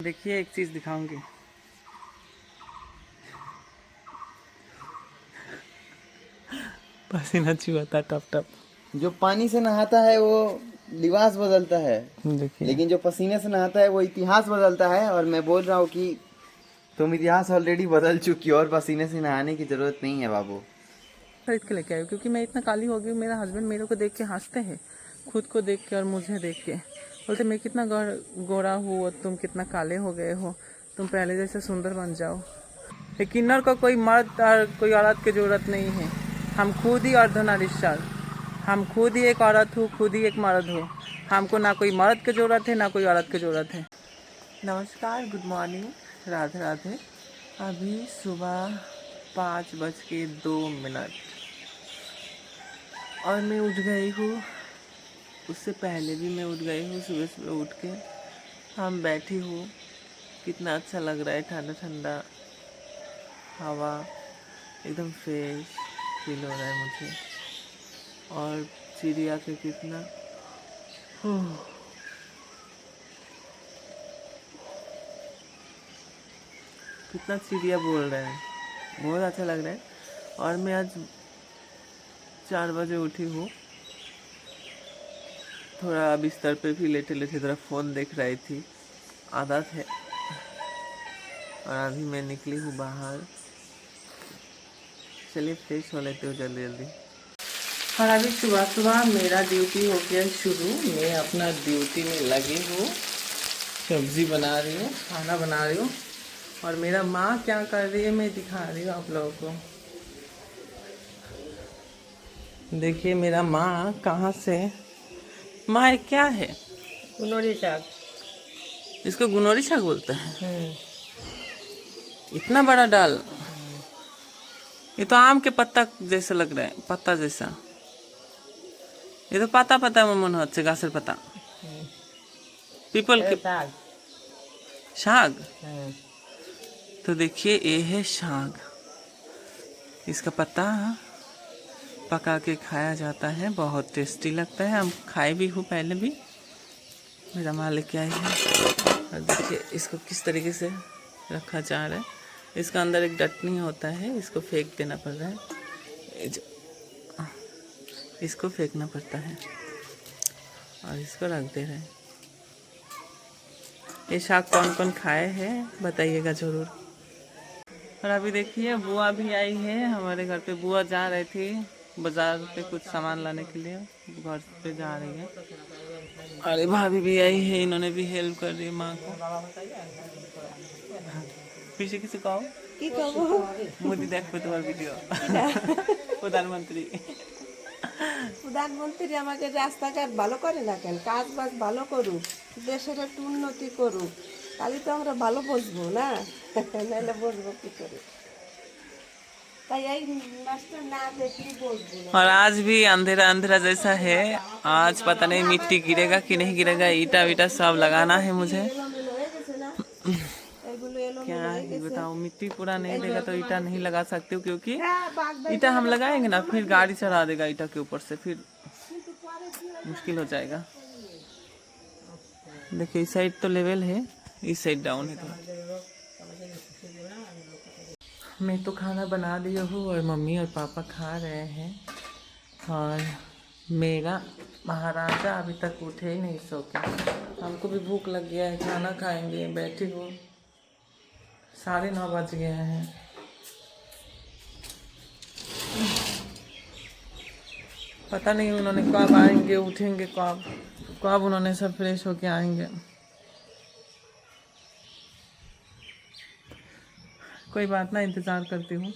देखिए एक चीज़ दिखाऊंगी। पसीना चुहाता टप टप। जो पानी से नहाता है वो लिबास बदलता है, देखिए लेकिन जो पसीने से नहाता है वो इतिहास बदलता है। और मैं बोल रहा हूँ कि तुम इतिहास ऑलरेडी बदल चुकी हो और पसीने से नहाने की जरूरत नहीं है बाबू। खरीद के लेके आई हूँ क्योंकि मैं इतना काली हो गई हूँ। मेरा हस्बैंड मेरे को देख के हंसते हैं, खुद को देख के और मुझे देख के बोलते मैं कितना गोरा हूँ और तुम कितना काले हो गए हो, तुम पहले जैसे सुंदर बन जाओ। लेकिन किन्नर को कोई मर्द और कोई औरत की ज़रूरत नहीं है। हम खुद ही अर्धनारीश्वर, हम खुद ही एक औरत हूँ, खुद ही एक मर्द हूँ। हमको ना कोई मर्द की ज़रूरत है ना कोई औरत की ज़रूरत है। नमस्कार, गुड मॉर्निंग, राधे राधे। अभी सुबह 5:02 और मैं उठ गई हूँ। उससे पहले भी मैं उठ गई हूँ। सुबह सुबह उठ के हम बैठी हूँ। कितना अच्छा लग रहा है, ठंडा ठंडा हवा, एकदम फ्रेश फील हो रहा है मुझे। और चिड़िया के कितना कितना चिड़िया बोल रहे हैं, बहुत अच्छा लग रहा है। और मैं आज 4 बजे उठी हूँ। थोड़ा बिस्तर पे भी लेटे लेटे थोड़ा फ़ोन देख रही थी, आदत है। और अभी मैं निकली हूँ बाहर। चलिए फ्रेश हो लेते हो जल्दी जल्दी। और अभी सुबह सुबह मेरा ड्यूटी हो गया शुरू। मैं अपना ड्यूटी में लगी हूँ, सब्जी बना रही हूँ, खाना बना रही हूँ। और मेरा माँ क्या कर रही है मैं दिखा रही हूँ आप लोगों को। देखिए मेरा माँ कहाँ से। माँ ये क्या है? गुनौरी साग। इसको गुनौरी साग बोलते हैं। इतना बड़ा डाल, ये तो आम के पत्ता जैसा लग रहा है, पत्ता जैसा। ये तो पाता पाता मन হচ্ছে গাছের পাতা। पीपल के साग। साग। तो देखिए ये है साग। इसका पत्ता पका के खाया जाता है, बहुत टेस्टी लगता है। हम खाए भी हूँ पहले भी। मेरा माँ लेके आई है। और देखिए इसको किस तरीके से रखा जा रहा है। इसका अंदर एक डटनी होता है, इसको फेंक देना पड़ रहा है। इसको फेंकना पड़ता है और इसको रख दे रहे हैं। ये साग कौन कौन खाए हैं बताइएगा ज़रूर। और अभी देखिए बुआ भी आई है हमारे घर पे। बुआ जा रही थी बाज़ार पे कुछ सामान लाने के लिए, घर पे जा रही है। अरे भाभी भी आई है, इन्होंने भी हेल्प कर दी माँ को। पीछे किसी को কি করবো? मोदी देखो तुम्हारा वीडियो। प्रधानमंत्री। প্রধানমন্ত্রী আমাকে রাস্তাঘাট ভালো করে না কেন? কাজ বাজ ভালো করুক, দেশের একটু উন্নতি করুক, তাহলে তো আমরা ভালো বসবো না, নাহলে বসবো কি করে? তাই এই মাছটা না দেখলে বসবো না। और आज भी अंधेरा अंधेरा जैसा है। आज पता नहीं मिट्टी गिरेगा कि नहीं गिरेगा। ईटा वीटा सब लगाना है मुझे। এলোমেলো হয়ে গেছে না? এগুলো क्या এলোমেলো হয়ে ही গেছে। बताऊँ, मिट्टी पूरा नहीं देगा तो ईटा नहीं लगा सकती हूँ, क्योंकि হ্যাঁ, বাঘ ईटा हम लगाएंगे ना फिर गाड़ी चढ़ा देगा ईटा के ऊपर से, फिर मुश्किल हो जाएगा। देखिए इस साइड तो लेवल है, इस साइड डाउन है तो। मैं तो खाना बना दी हूँ और मम्मी और पापा खा रहे हैं। और मेरा महाराजा अभी तक उठे ही नहीं सो के। हमको भी भूख लग गया है, खाना खाएंगे। बैठी हूँ, 9:30 बज गए हैं। पता नहीं उन्होंने कब आएंगे, उठेंगे कब, कब उन्होंने सब फ्रेश होके आएंगे। कोई बात ना, इंतज़ार करती हूँ।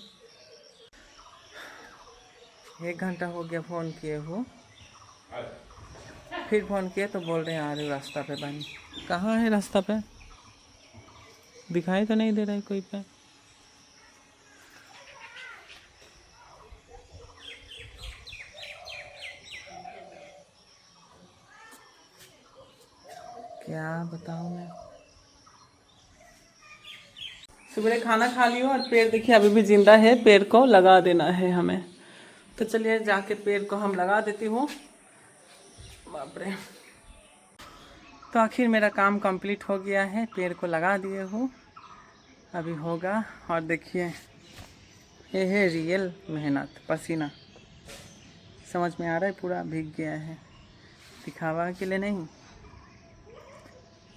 1 घंटा हो गया फ़ोन किए हो, फिर फ़ोन किए तो बोल रहे हैं आ रहे हो रास्ता पे बनी। कहाँ है रास्ता पे? दिखाई तो नहीं दे रहा है कोई पे। क्या बताऊँ मैं। सुबह खाना खा लियो और पेड़ देखिए अभी भी जिंदा है। पेड़ को लगा देना है हमें, तो चलिए जाके पेड़ को हम लगा देती हूँ। बाप रे। तो आखिर मेरा काम कंप्लीट हो गया है, पेड़ को लगा दिए हूँ, अभी होगा। और देखिए ये है रियल मेहनत, पसीना समझ में आ रहा है, पूरा भीग गया है, दिखावा के लिए नहीं।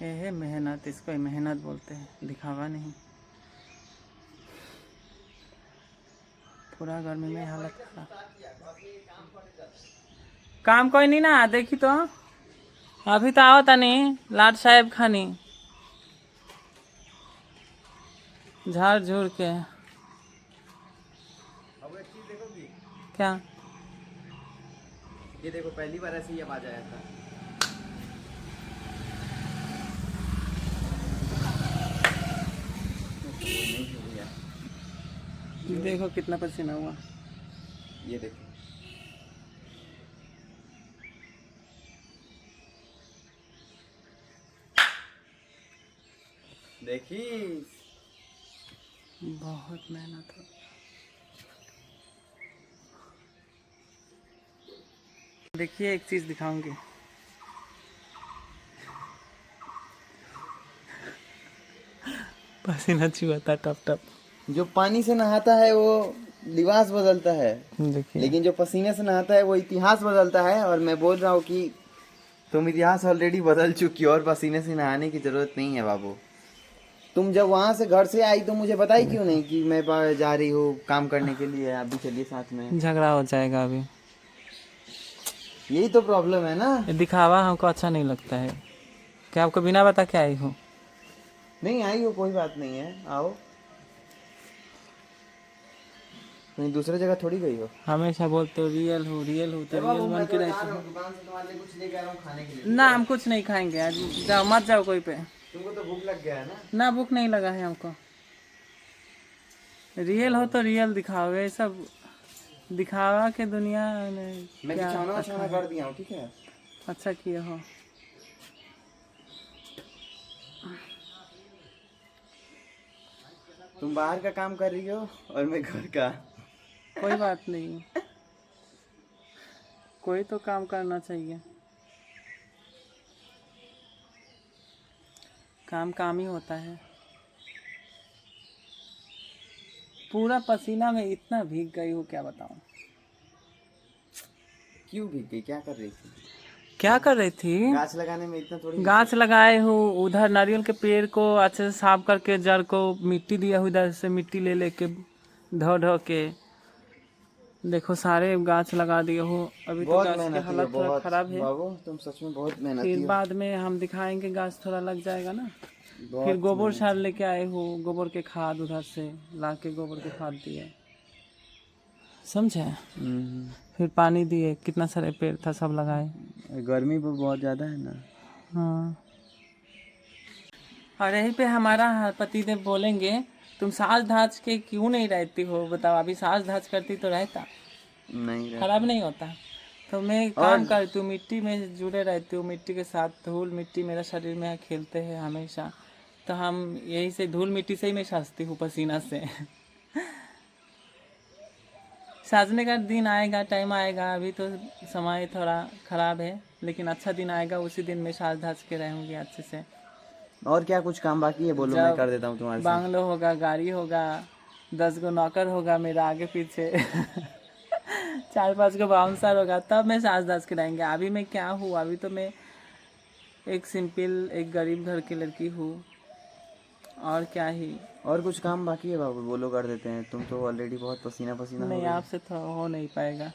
ये है मेहनत, इसको ही मेहनत बोलते हैं, दिखावा नहीं। पूरा गर्मी में हालत खराब। काम कोई नहीं ना, देखी तो अभी तो आओ तनी लाट साहेब खानी झाड़ झूड़ के। अब एक चीज देखोगी, क्या? ये देखो पहली बार ऐसे ही आवाज आया था। नहीं हो गया। देखो कितना पसीना हुआ। ये देखो देखी, बहुत मेहनत हो। देखिए एक चीज दिखाऊंगी, पसीना चुहाता टप टप। जो पानी से नहाता है वो लिबास बदलता है, देखिए लेकिन जो पसीने से नहाता है वो इतिहास बदलता है। और मैं बोल रहा हूँ कि तुम इतिहास ऑलरेडी बदल चुकी हो और पसीने से नहाने की जरूरत नहीं है बाबू। तुम जब वहां से घर से आई तो मुझे बताई क्यों नहीं कि मैं जा रही हूँ काम करने के लिए, आप भी चलिए साथ में। झगड़ा हो जाएगा अभी। यही तो प्रॉब्लम है ना। ये दिखावा हमको अच्छा नहीं लगता है। क्या आपको बिना बता के आई हूँ? नहीं आई हो कोई बात नहीं है, आओ। कहीं दूसरे जगह थोड़ी गई हो। हमेशा बोलते हो रियल हो रियल हो, तो रियल बन के रहते हो। दुकान से तुम्हारे लिए कुछ लेके आ रहा हूँ खाने के लिए। ना हम कुछ नहीं खाएंगे आज, जाओ मत जाओ कोई पे। तुमको तो भूख लग गया है ना। ना भूख नहीं लगा है हमको। रियल हो तो रियल दिखाओ, ये सब दिखावा के दुनिया में मैं क्या बिछौना अच्छा उछौना कर दिया हूँ, ठीक है। अच्छा किए हो। तुम बाहर का काम कर रही हो और मैं घर का। कोई बात नहीं, कोई तो काम करना चाहिए। काम काम ही होता है। पूरा पसीना में इतना भीग गई हूँ, क्या बताऊँ। क्यों भीग गई, क्या कर रही थी? क्या कर रही थी? गाछ लगाने में इतना थोड़ी। गाछ लगाए हूँ, उधर नारियल के पेड़ को अच्छे से साफ करके जड़ को मिट्टी दिया हूँ, इधर से मिट्टी ले लेके ढो ढो के देखो सारे गाछ लगा दिए हो। अभी तो बहुत गाछ की मेहनती हो, हालत थोड़ा बहुत खराब है। बाबू तुम सच में बहुत मेहनती फिर हो। बाद में हम दिखाएंगे, गाछ थोड़ा लग जाएगा ना। बहुत फिर गोबर सार लेके आए हो, गोबर के खाद उधर से ला के गोबर के खाद दिए, समझे। फिर पानी दिए, कितना सारे पेड़ था सब लगाए। गर्मी भी बहुत ज्यादा है ना। हाँ, और यहीं पे हमारा पतिदेव बोलेंगे तुम साज धाज के क्यों नहीं रहती हो, बताओ। अभी साज धाज करती तो रहता, नहीं रहता। खराब नहीं होता। तो मैं काम करती हूँ, मिट्टी में जुड़े रहती हूँ, मिट्टी के साथ धूल मिट्टी मेरा शरीर में खेलते हैं हमेशा। तो हम यही से धूल मिट्टी से ही मैं साजती हूँ, पसीना से। साजने का दिन आएगा, टाइम आएगा। अभी तो समय थोड़ा खराब है, लेकिन अच्छा दिन आएगा, उसी दिन मैं साज धाज के रहूँगी अच्छे से। और क्या कुछ काम बाकी है बोलो, मैं कर देता हूँ तुम्हारे साथ। बांग्लो होगा, गाड़ी होगा, 10 गो नौकर होगा मेरा आगे पीछे। 4-5 गो बाउंसर होगा, तब मैं साज धाज के रहेंगे। अभी मैं क्या हूँ, अभी तो मैं एक सिंपल एक गरीब घर की लड़की हूँ, और क्या ही। और कुछ काम बाकी है बाबू बोलो, कर देते हैं। तुम तो ऑलरेडी बहुत पसीना पसीना हो नहीं, गई। आपसे तो हो नहीं पाएगा।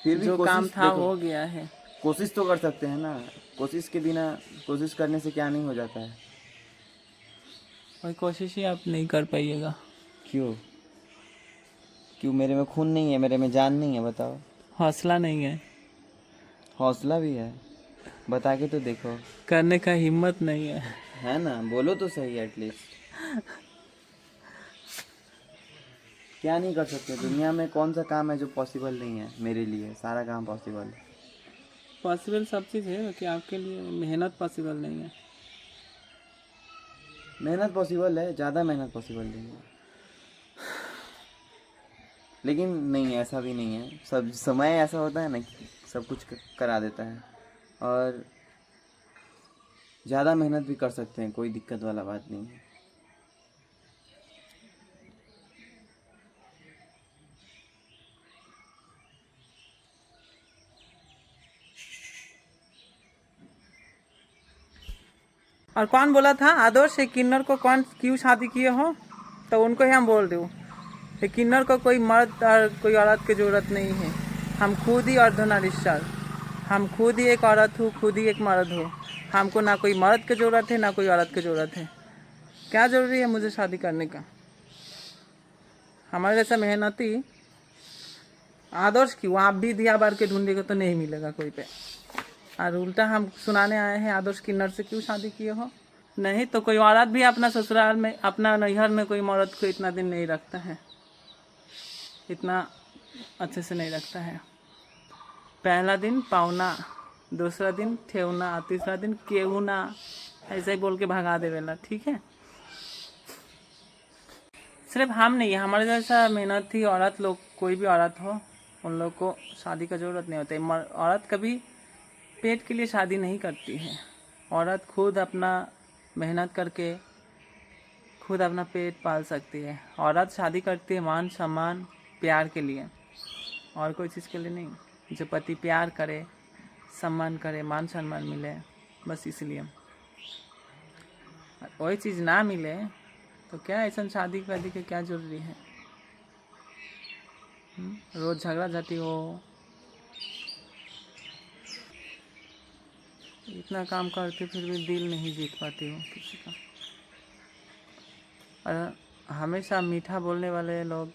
फिर भी जो कोशिश काम था देखो, हो गया है। कोशिश तो कर सकते हैं ना। कोशिश के बिना, कोशिश करने से क्या नहीं हो जाता है। कोई कोशिश ही आप नहीं कर पाइएगा। क्यों? क्यों? मेरे में खून नहीं है, मेरे में जान नहीं है, बताओ। हौसला नहीं है, हौसला भी है, बता के तो देखो। करने का हिम्मत नहीं है। है ना, बोलो तो सही एटलीस्ट। क्या नहीं कर सकते दुनिया में? कौन सा काम है जो पॉसिबल नहीं है? मेरे लिए सारा काम पॉसिबल है। पॉसिबल सब चीज़ है, कि आपके लिए मेहनत पॉसिबल नहीं है। मेहनत पॉसिबल है, ज़्यादा मेहनत पॉसिबल नहीं है। लेकिन नहीं, ऐसा भी नहीं है। सब समय ऐसा होता है ना कि सब कुछ करा देता है। और ज़्यादा मेहनत भी कर सकते हैं, कोई दिक्कत वाला बात नहीं है। और कौन बोला था आदर्श ये किन्नर को कौन क्यों शादी किए हो, तो उनको ही हम बोल दूँ ये किन्नर को कोई मर्द और कोई औरत की ज़रूरत नहीं है। हम खुद ही अर्धनारीश्वर, हम खुद ही एक औरत हूँ, खुद ही एक मर्द हूँ। हमको ना कोई मर्द की ज़रूरत है ना कोई औरत की ज़रूरत है। क्या ज़रूरी है मुझे शादी करने का? हमारे जैसा मेहनती आदर्श क्यों आप भी दिया बार के ढूंढेगा तो नहीं मिलेगा कोई पे। और उल्टा हम सुनाने आए हैं आदर्श किन्नर से क्यों शादी किए हो। नहीं तो कोई औरत भी अपना ससुराल में अपना नैहर में कोई मर्द को इतना दिन नहीं रखता है, इतना अच्छे से नहीं रखता है। पहला दिन पावना, दूसरा दिन ठेवना, तीसरा दिन केहूना, ऐसे ही बोल के भगा देवेला। ठीक है, सिर्फ हम नहीं, हमारे जैसा मेहनती औरत लोग, कोई भी औरत हो, उन लोग को शादी का ज़रूरत नहीं होता है। औरत कभी पेट के लिए शादी नहीं करती है। औरत खुद अपना मेहनत करके खुद अपना पेट पाल सकती है। औरत शादी करती है मान सम्मान प्यार के लिए, और कोई चीज़ के लिए नहीं। जो पति प्यार करे, सम्मान करे, मान सम्मान मिले, बस इसलिए। वही चीज़ ना मिले तो क्या ऐसा शादी वादी के क्या जरूरी है? रोज़ झगड़ा झाटी हो, इतना काम करते फिर भी दिल नहीं जीत पाती हो किसी का। और हमेशा मीठा बोलने वाले लोग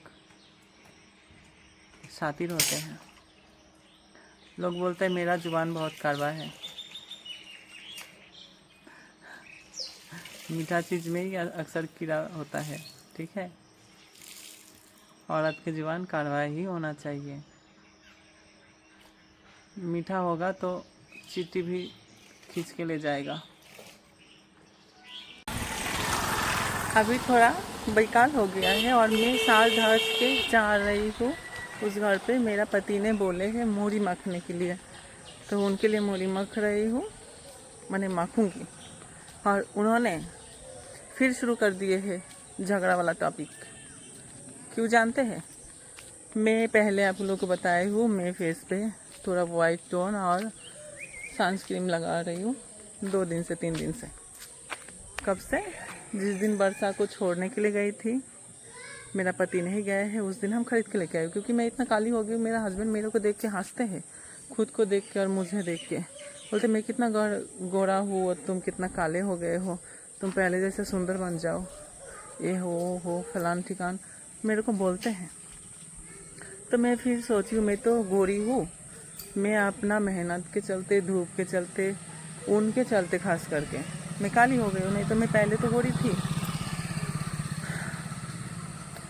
शातिर होते हैं। लोग बोलते हैं मेरा जुबान बहुत कड़वा है। मीठा चीज़ में ही अक्सर कीड़ा होता है। ठीक है, औरत की जुबान कड़वा ही होना चाहिए। मीठा होगा तो चींटी भी खींच के ले जाएगा। अभी थोड़ा बेकार हो गया है और मैं साल धस के जा रही हूँ उस घर पे। मेरा पति ने बोले हैं मूढ़ी मखने के लिए, तो उनके लिए मूढ़ी मख रही हूँ, मैंने मखूँगी। और उन्होंने फिर शुरू कर दिए है झगड़ा वाला टॉपिक। क्यों जानते हैं? मैं पहले आप लोगों को बताई हूँ, मैं फेस पे थोड़ा वाइट टोन और सनस्क्रीन लगा रही हूँ 2 दिन से 3 दिन से। कब से? जिस दिन वर्षा को छोड़ने के लिए गई थी, मेरा पति नहीं गया है, उस दिन हम खरीद के लेके आए। क्योंकि मैं इतना काली हो गई, मेरा हस्बैंड मेरे को देख के हंसते हैं, खुद को देख के और मुझे देख के। बोलते मैं कितना गोरा हूँ और तुम कितना काले हो गए हो, तुम पहले जैसे सुंदर बन जाओ, ये हो फलान ठिकान मेरे को बोलते हैं। तो मैं फिर सोची हूँ मैं तो गोरी हूँ, मैं अपना मेहनत के चलते, धूप के चलते, ऊन के चलते खास करके मैं काली हो गई हूँ, नहीं तो मैं पहले तो गोरी थी।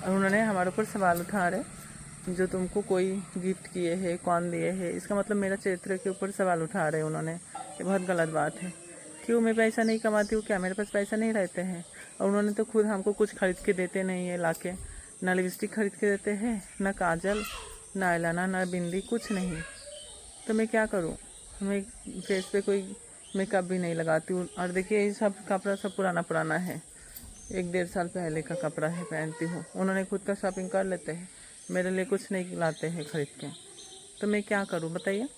और उन्होंने हमारे ऊपर सवाल उठा रहे जो तुमको कोई गिफ्ट किए हैं, कौन दिए हैं, इसका मतलब मेरा चरित्र के ऊपर सवाल उठा रहे उन्होंने। ये बहुत गलत बात है। क्यों मैं पैसा नहीं कमाती हूँ क्या? मेरे पास पैसा नहीं रहते हैं। और उन्होंने तो खुद हमको कुछ खरीद के देते नहीं है लाके, ना लिपस्टिक खरीद के देते हैं, ना काजल, ना eyeliner, ना बिंदी, कुछ नहीं। तो मैं क्या करूँ? मैं फेस पे कोई मेकअप भी नहीं लगाती हूँ। और देखिए ये सब कपड़ा सब पुराना है, 1-1.5 साल पहले का कपड़ा है, पहनती हूँ। उन्होंने खुद का शॉपिंग कर लेते हैं, मेरे लिए कुछ नहीं लाते हैं खरीद के। तो मैं क्या करूँ बताइए?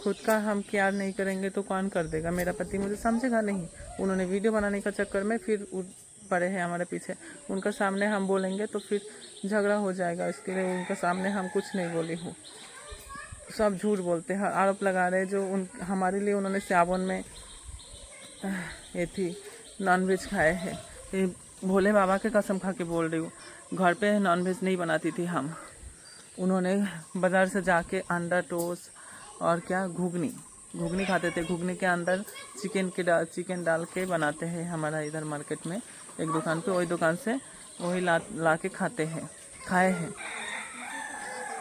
खुद का हम केयर नहीं करेंगे तो कौन कर देगा? मेरा पति मुझे समझेगा नहीं। उन्होंने वीडियो बनाने का चक्कर में फिर पड़े हैं हमारे पीछे। उनका सामने हम बोलेंगे तो फिर झगड़ा हो जाएगा, इसके लिए उनका सामने हम कुछ नहीं बोली हूँ। सब झूठ बोलते हैं, आरोप लगा रहे जो हमारे लिए उन्होंने सावन में ये थी नॉनवेज खाए हैं। ये भोले बाबा के कसम खा के बोल रही हूँ, घर पे नॉनवेज नहीं बनाती थी हम। उन्होंने बाज़ार से जाके अंडा टोस्ट और क्या घुगनी खाते थे। घुगनी के अंदर चिकन डाल के बनाते हैं हमारा इधर मार्केट में एक दुकान पे, वही दुकान से वही ला के खाए हैं।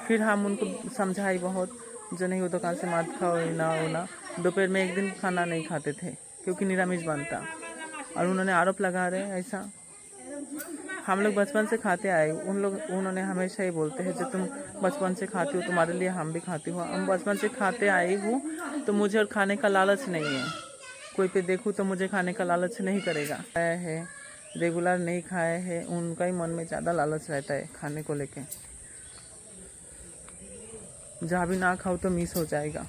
फिर हम उनको समझाई बहुत जो नहीं वो दुकान से मत खाओ, ना। दोपहर में 1 दिन खाना नहीं खाते थे क्योंकि निरामिष बनता। और उन्होंने आरोप लगा रहे ऐसा। हम लोग बचपन से खाते आए, उन्होंने हमेशा ही बोलते हैं जो तुम बचपन से खाती हो तुम्हारे लिए हम भी खाती हो। हम बचपन से खाते आई हूँ तो मुझे और खाने का लालच नहीं है। कोई पे देखूँ तो मुझे खाने का लालच नहीं करेगा। खाया है रेगुलर नहीं खाए है, उनका ही मन में ज़्यादा लालच रहता है खाने को लेके। जहाँ भी ना खाओ तो मिस हो जाएगा।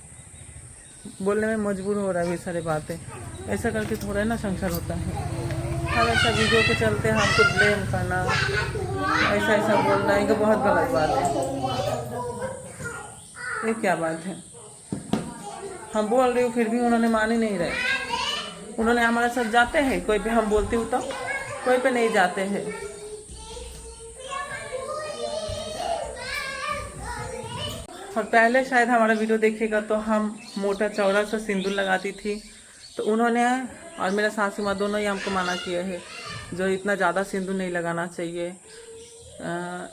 बोलने में मजबूर हो रहा है ये सारी बातें। ऐसा करके थोड़ा ना संसार होता है। हमेशा वीडियो के चलते हमको ब्लेम करना, ऐसा ऐसा बोलना ये बहुत गलत बात है। ये क्या बात है? हम बोल रही हूँ फिर भी उन्होंने मान ही नहीं रहे। उन्होंने हमारे साथ जाते हैं, कोई पे हम बोलती हूँ तो कोई पे नहीं जाते हैं। और पहले शायद हमारा वीडियो देखेगा तो हम मोटा चौड़ा सा सिंदूर लगाती थी, तो उन्होंने और मेरा सासू माँ दोनों ही हमको मना किया है जो इतना ज़्यादा सिंदूर नहीं लगाना चाहिए।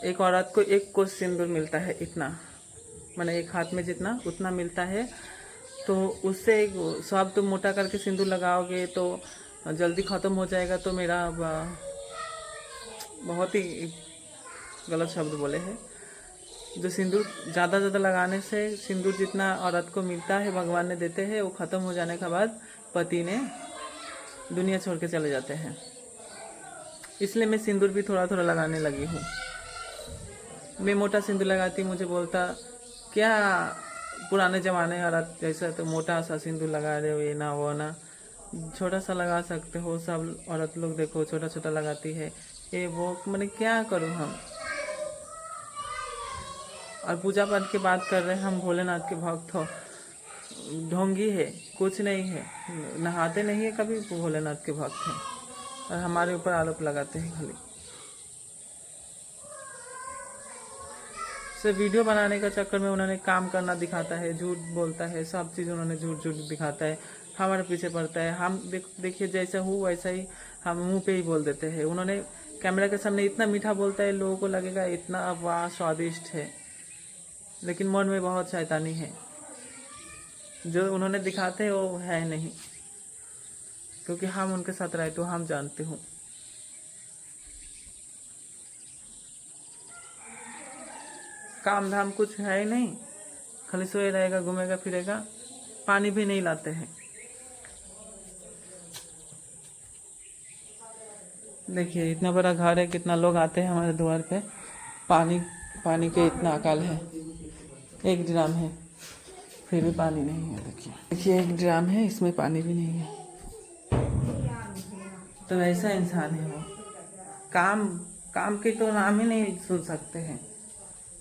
एक औरत को एक कोस सिंदूर मिलता है, इतना मैंने एक हाथ में जितना उतना मिलता है, तो उससे सब तुम मोटा करके सिंदूर लगाओगे तो जल्दी ख़त्म हो जाएगा। तो मेरा बहुत ही गलत शब्द बोले हैं। जो सिंदूर ज़्यादा लगाने से सिंदूर जितना औरत को मिलता है भगवान ने देते हैं, वो ख़त्म हो जाने के बाद पति ने दुनिया छोड़ के चले जाते हैं। इसलिए मैं सिंदूर भी थोड़ा थोड़ा लगाने लगी हूँ। मैं मोटा सिंदूर लगाती, मुझे बोलता क्या पुराने ज़माने औरत जैसा तो मोटा सा सिंदूर लगा रहे हो, ये ना वो ना, छोटा सा लगा सकते हो। सब औरत लोग देखो छोटा छोटा लगाती है, ये वो मैंने क्या करूँ हम। और पूजा पाठ की बात कर रहे हैं, हम भोलेनाथ के भक्त हो, ढोंगी है, कुछ नहीं है, नहाते नहीं है कभी, भोलेनाथ के भक्त हैं और हमारे ऊपर आरोप लगाते हैं खाली। सिर्फ वीडियो बनाने का चक्कर में उन्होंने काम करना दिखाता है, झूठ बोलता है, सब चीज़ उन्होंने झूठ झूठ दिखाता है, हमारे पीछे पड़ता है। हम देखिए जैसा हूँ वैसा ही हम मुंह पे ही बोल देते हैं। उन्होंने कैमरा के सामने इतना मीठा बोलता है, लोगों को लगेगा इतना वाह स्वादिष्ट है, लेकिन मन में बहुत शैतानी है। जो उन्होंने दिखाते हैं वो है नहीं, क्योंकि हम उनके साथ रहे तो हम जानते हूँ। काम धाम कुछ है ही नहीं, खाली सोए रहेगा, घूमेगा फिरेगा, पानी भी नहीं लाते हैं। देखिए इतना बड़ा घर है, कितना लोग आते हैं हमारे द्वार पे, पानी के इतना अकाल है। एक ड्राम है फिर भी पानी नहीं है। देखिए एक ड्राम है, इसमें पानी भी नहीं है। तो ऐसा इंसान है वो, काम के तो नाम ही नहीं सुन सकते हैं।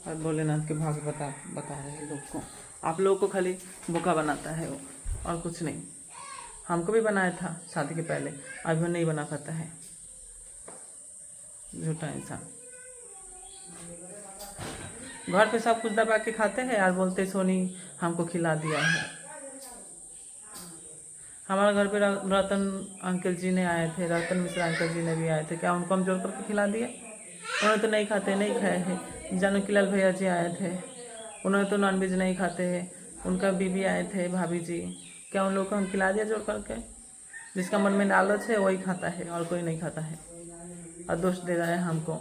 और भोलेनाथ के भाग बता रहे हैं लोग को। आप लोगों को खाली बोका बनाता है वो, और कुछ नहीं। हमको भी बनाया था शादी के पहले, अभी वो नहीं बना पाता है, झूठा इंसान। घर पे सब कुछ दबा के खाते हैं और बोलते सोनी हमको खिला दिया है। हमारे घर पे रतन अंकल जी ने आए थे, रतन मिश्रा अंकल जी ने भी आए थे, क्या उनको हम जोड़ करके खिला दिए? उन्होंने तो नहीं खाते, नहीं खाए हैं। जानकीलाल भैया जी आए थे, उन्होंने तो नॉनवेज नहीं खाते हैं। उनका बीबी आए थे, भाभी जी, क्या उन लोगों को हम खिला दिया जोड़ करके? जिसका मन में लालच है वही खाता है और कोई नहीं खाता है, और दोष दे रहा है हमको।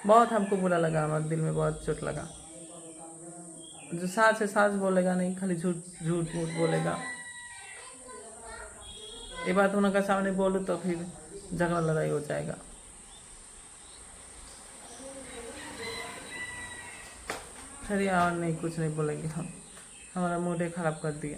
बहुत हमको बुरा लगा, हमारे दिल में बहुत चोट लगा। जो साच है साच बोलेगा, नहीं खाली झूठ झूठ मूठ बोलेगा। ये बात उनका सामने बोलूँ तो फिर झगड़ा लड़ाई हो जाएगा। चलिए और नहीं, कुछ नहीं बोलेंगे हम, हमारा मूड खराब कर दिया।